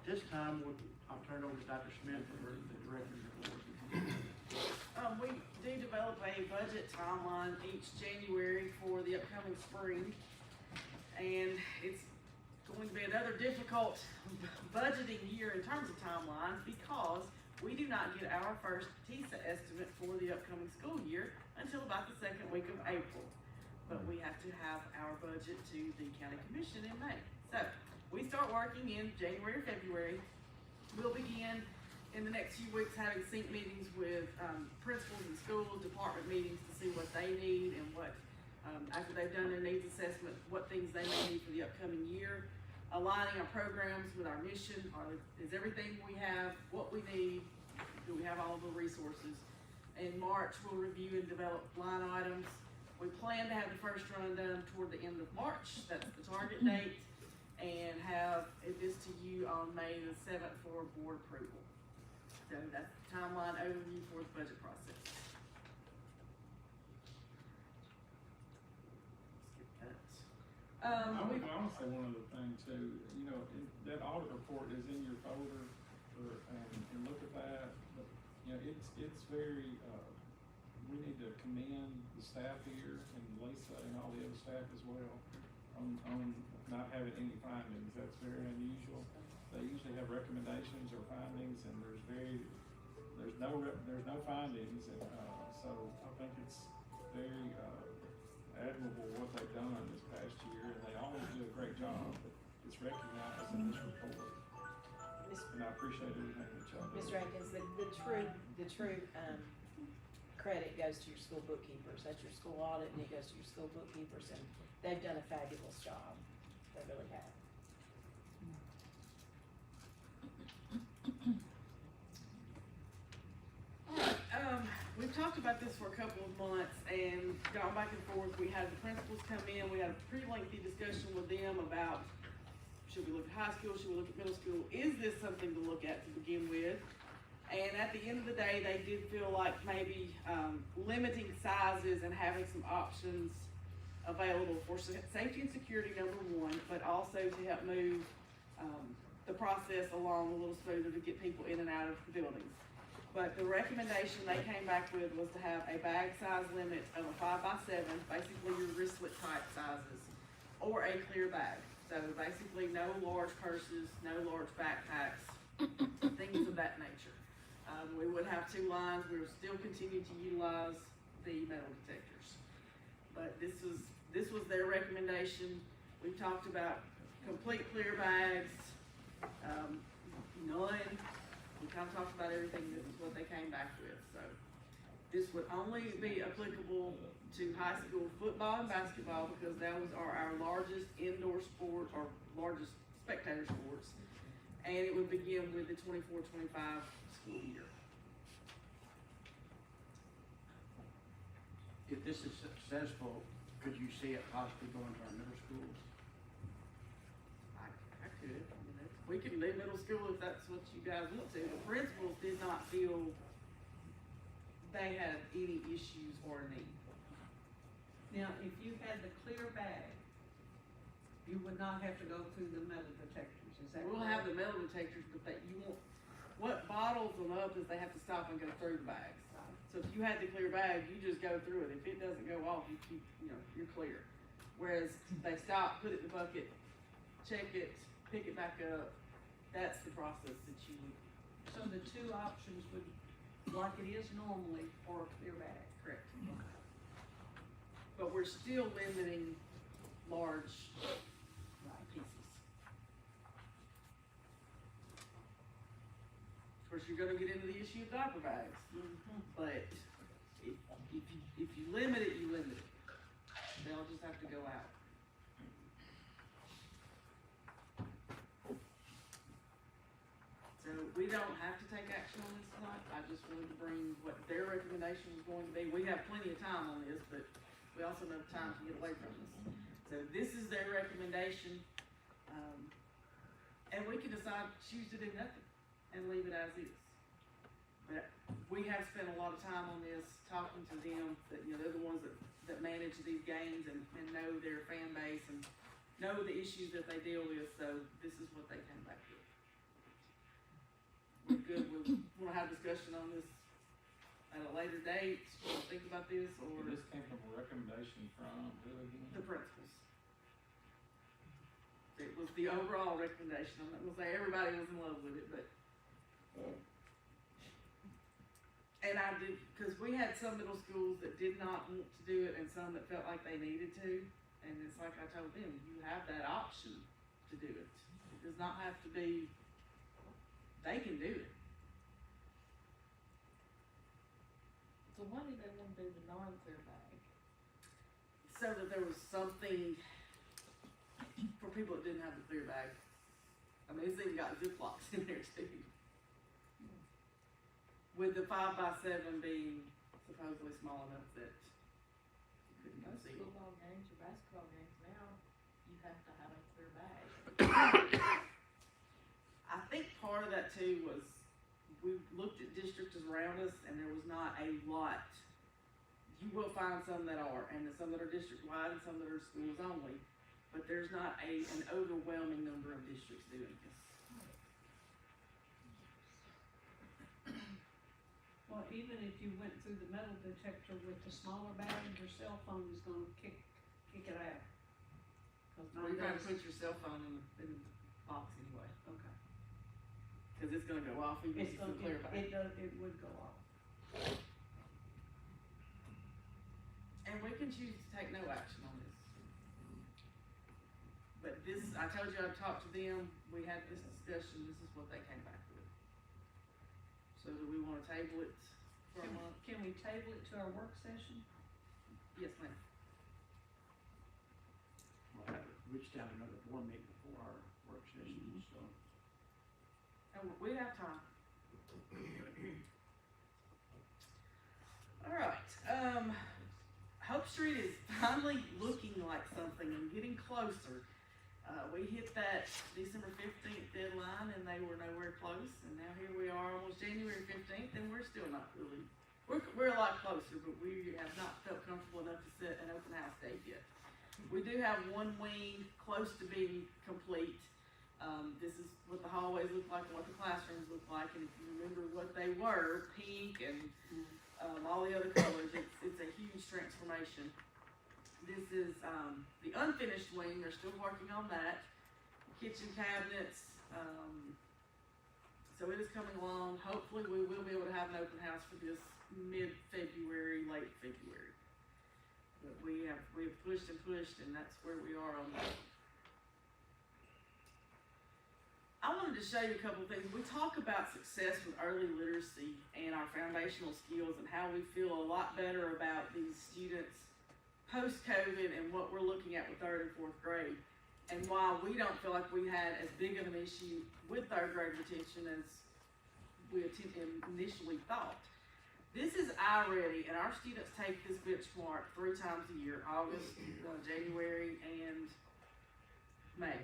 this time I'll turn it over to Dr. Smith for the director's report. We do develop a budget timeline each January for the upcoming spring. And it's going to be another difficult budgeting year in terms of timelines because we do not get our first TISA estimate for the upcoming school year until about the second week of April. But we have to have our budget to the county commission in May. So we start working in January, February. We'll begin in the next few weeks having sync meetings with principals and schools, department meetings to see what they need and what, after they've done their needs assessment, what things they may need for the upcoming year. Aligning our programs with our mission. Is everything we have what we need? Do we have all of the resources? In March, we'll review and develop line items. We plan to have the first run done toward the end of March. That's the target date. And have this to you on May the 7th for board approval. So that's the timeline overview for the budget process. Skip that. I would say one other thing too, you know, that audit report is in your folder and look at that. But, you know, it's very, we need to commend the staff here and Lisa and all the other staff as well on not having any findings. That's very unusual. They usually have recommendations or findings, and there's no findings. And, so I think it's very, admirable what they've done this past year, and they always do a great job, but it's recognized in this report. And I appreciate everything that y'all do. Mr. Atkins, the true credit goes to your school bookkeepers. That's your school audit, and it goes to your school bookkeepers, and they've done a fabulous job. They really have. We've talked about this for a couple of months and gone back and forth. We had the principals come in. We had a pretty lengthy discussion with them about should we look at high school, should we look at middle school? Is this something to look at to begin with? And at the end of the day, they did feel like maybe limiting sizes and having some options available for safety and security, number one, but also to help move, the process along a little smoother to get people in and out of the buildings. But the recommendation they came back with was to have a bag size limit of a 5x7, basically your wristlet type sizes, or a clear bag. So basically no large purses, no large backpacks, things of that nature. We would have 2 lines. We would still continue to utilize the metal detectors. But this was their recommendation. We talked about complete clear bags, none. We kind of talked about everything. This is what they came back with. So this would only be applicable to high school football and basketball because those are our largest indoor sport or largest spectator sports. And it would begin with the 24-25 school year. If this is successful, could you see it possibly going to our middle schools? I could. I mean, we can do middle school if that's what you guys want to. The principals did not feel they had any issues or need. Now, if you had the clear bag, you would not have to go through the metal detectors, is that correct? We'll have the metal detectors, but what bottles them up is they have to stop and go through the bags. So if you had the clear bag, you just go through it. If it doesn't go off, you keep, you're clear. Whereas they stop, put it in the bucket, check it, pick it back up. That's the process that you would. So the 2 options would, like it is normally, for a clear bag. Correct. But we're still limiting large pieces. Of course, you're gonna get into the issue of diaper bags, but if you limit it, you limit it. They'll just have to go out. So we don't have to take action on this tonight. I just wanted to bring what their recommendation was going to be. We have plenty of time on this, but we also have time to get away from this. So this is their recommendation. And we can decide, choose to do nothing and leave it as is. But we have spent a lot of time on this, talking to them, that, they're the ones that manage these games and know their fan base and know the issues that they deal with, so this is what they came back with. We're good, we wanna have discussion on this at a later date, wanna think about this, or And this came from a recommendation from who again? the principals. It was the overall recommendation. I'm not gonna say everybody was in love with it, but. And I did, cause we had some middle schools that did not want to do it and some that felt like they needed to. And it's like I told them, you have that option to do it. It does not have to be, they can do it. So why do they want to do the non-clear bag? So that there was something for people that didn't have the clear bag. I mean, it's even got Ziplocs in there too. With the 5x7 being supposedly small enough that you couldn't Most see. football games or basketball games now, you have to have a clear bag. I think part of that too was, we looked at districts around us and there was not a lot. You will find some that are, and some that are district-wide and some that are schools only, but there's not an overwhelming number of districts doing this. Well, even if you went through the metal detector with the smaller bag, your cell phone is gonna kick it out. 'Cause Well, you gotta nowadays- put your cell phone in the box anyway, Okay. cause it's gonna go off even if It's it's gonna, a clear bag. it would go off. And we can choose to take no action on this. But this, I told you I'd talked to them, we had this discussion, this is what they came back with. So do we wanna table it for a month? Can we table it to our work session? Yes, ma'am. We'll have to reach down another board meeting before our work session, so. And we have time. All right, Hope Street is finally looking like something and getting closer. We hit that December 15th deadline and they were nowhere close, and now here we are, almost January 15th, and we're still not really, we're a lot closer, but we have not felt comfortable enough to set an open house date yet. do have one wing close to being complete. This is what the hallways look like and what the classrooms look like, and if you remember what they were, pink and all the other colors, it's a huge transformation. This is the unfinished wing. They're still working on that. Kitchen cabinets. So it is coming along. Hopefully we will be able to have an open house for this mid-February, late February. But we have pushed and pushed, and that's where we are on that. I wanted to show you a couple of things. We talk about success with early literacy and our foundational skills and how we feel a lot better about these students post-COVID and what we're looking at with 3rd and 4th grade. And while we don't feel like we had as big of an issue with 3rd grade retention as we initially thought, this is iReady, and our students take this benchmark 3 times a year, August, January, and May.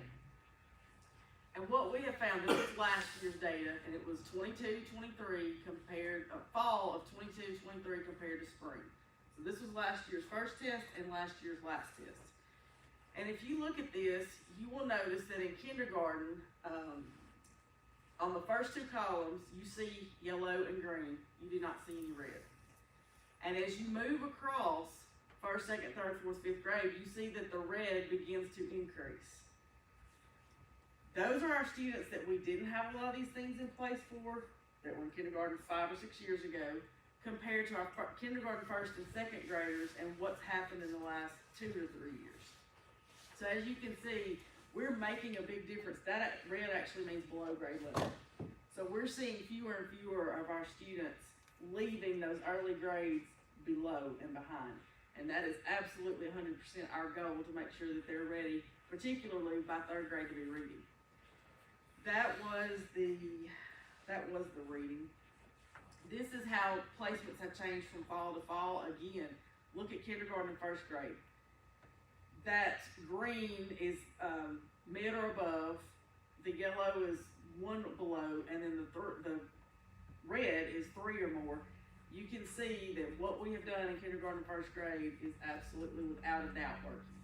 And what we have found, this is last year's data, and it was 22-23 compared, fall of 22-23 compared to spring. So this was last year's first test and last year's last test. And if you look at this, you will notice that in kindergarten, on the first 2 columns, you see yellow and green. You do not see any red. And as you move across 1st, 2nd, 3rd, 4th, 5th grade, you see that the red begins to increase. Those are our students that we didn't have a lot of these things in place for, that were in kindergarten 5 or 6 years ago, compared to our kindergarten 1st and 2nd graders and what's happened in the last 2 to 3 years. So as you can see, we're making a big difference. That red actually means below grade level. So we're seeing fewer and fewer of our students leaving those early grades below and behind. And that is absolutely 100% our goal, to make sure that they're ready, particularly by 3rd grade, to be reading. That was the reading. This is how placements have changed from fall to fall. Again, look at kindergarten and 1st grade. That green is mid or above, the yellow is 1 below, and then the red is 3 or more. You can see that what we have done in kindergarten and 1st grade is absolutely without a doubt working.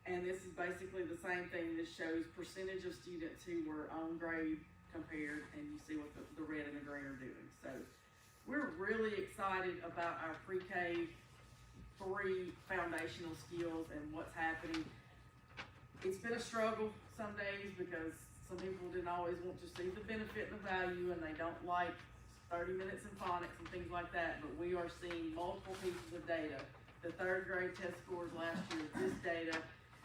And this is basically the same thing. This shows percentage of students who were on grade compared, and you see what the red and the green are doing. So we're really excited about our pre-K 3 foundational skills and what's happening. It's been a struggle some days because some people didn't always want to see the benefit and the value, and they don't like 30 minutes in phonics and things like that, but we are seeing multiple pieces of data. The 3rd grade test scores last year, this data,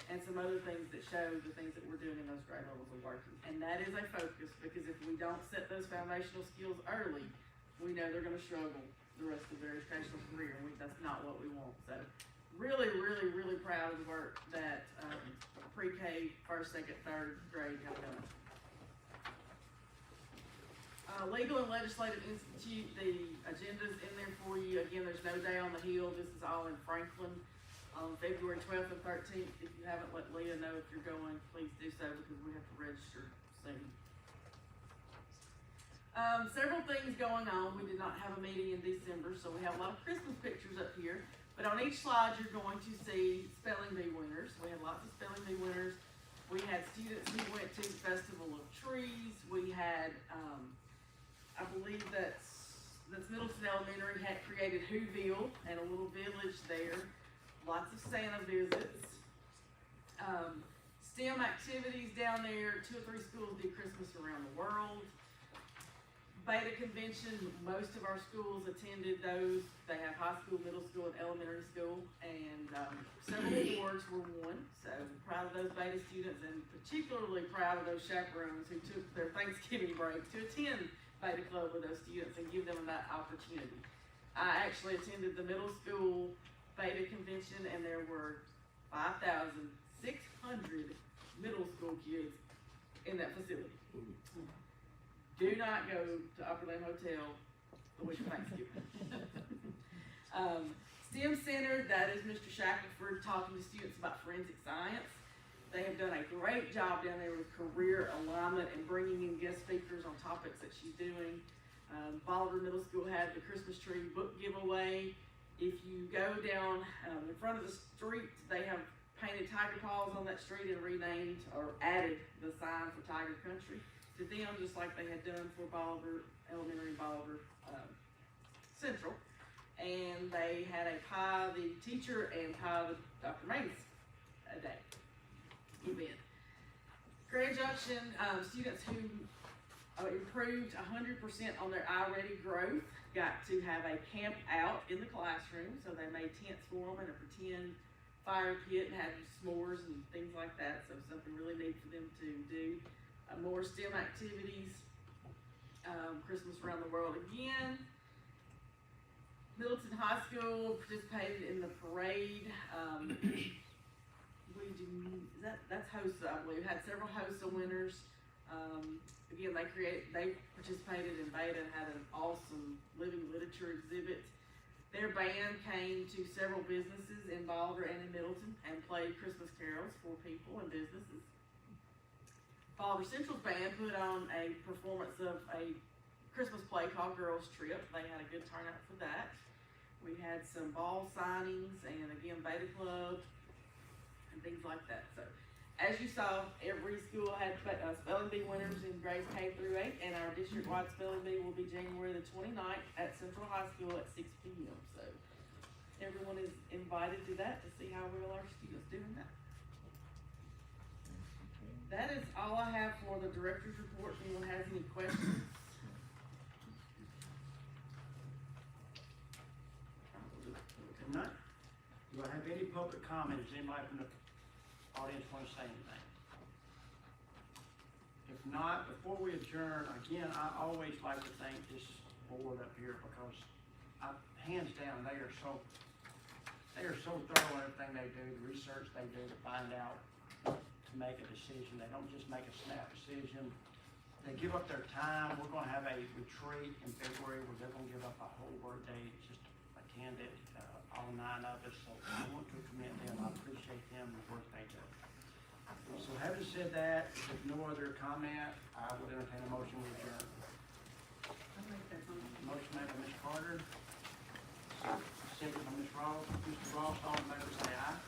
and some other things that show the things that we're doing in those grade levels are working. And that is a focus, because if we don't set those foundational skills early, we know they're gonna struggle the rest of their educational career, and that's not what we want. So really, really, really proud of the work that pre-K, 1st, 2nd, 3rd grade have done. Legal and Legislative Institute, the agenda's in there for you. Again, there's no day on the Hill. This is all in Franklin on February 12th and 13th. If you haven't let Leah know if you're going, please do so, because we have to register soon. Several things going on. We did not have a meeting in December, so we have a lot of Christmas pictures up here. But on each slide, you're going to see spelling bee winners. We had lots of spelling bee winners. We had students who went to the Festival of Trees. We had, I believe that's Middleton Elementary had created Whoville and a little village there. Lots of Santa visits. STEM activities down there. 2 or 3 schools did Christmas around the world. Beta convention, most of our schools attended those. They have high school, middle school, and elementary school, and several awards were won. So proud of those beta students, and particularly proud of those chaperones who took their Thanksgiving break to attend Beta Club with those students and give them that opportunity. I actually attended the middle school beta convention, and there were 5,600 middle school kids in that facility. Do not go to Upper Lane Hotel the week of Thanksgiving. STEM Center, that is Mr. Shackelford talking to students about forensic science. They have done a great job down there with career alignment and bringing in guest speakers on topics that she's doing. Bolivar Middle School had the Christmas tree book giveaway. If you go down, in front of the street, they have painted tiger paws on that street and renamed or added the sign for Tiger Country to them, just like they had done for Bolivar Elementary and Bolivar, Central. And they had a pie the teacher and pie the Dr. Mays a day event. Grand Junction, students who improved 100% on their iReady growth got to have a camp out in the classroom. So they made tents for them and a pretend fire pit and had s'mores and things like that. So something really neat for them to do. More STEM activities. Christmas around the world again. Middleton High School participated in the parade. That's HOSA, I believe. Had several HOSA winners. Again, they participated in Beta and had an awesome living literature exhibit. Their band came to several businesses in Bolivar and in Middleton and played Christmas carols for people and businesses. Bolivar Central's band put on a performance of a Christmas play called Girls Trip. They had a good turnout for that. We had some ball signings and again Beta Club and things like that. So as you saw, every school had spelling bee winners in grades K through 8, and our district-wide spelling bee will be January the 29th at Central High School at 6 p.m. So everyone is invited to that to see how well our students doing that. That is all I have for the director's report. If anyone has any questions? None. Do I have any public comments? Anybody from the audience want to say anything? If not, before we adjourn, again, I always like to thank this board up here because hands down, they are so thorough in everything they do, the research they do to find out, to make a decision. They don't just make a snap decision. They give up their time. We're going to have a retreat in February where they're going to give up a whole workday just to attend it, all 9 of us. So I want to commend them. I appreciate them and the work they do. So having said that, if no other comment, I would entertain a motion to adjourn. I'll make that motion. Motion made by Ms. Carter, second by Ms. Ross. Mr. Ross, all in favor say aye.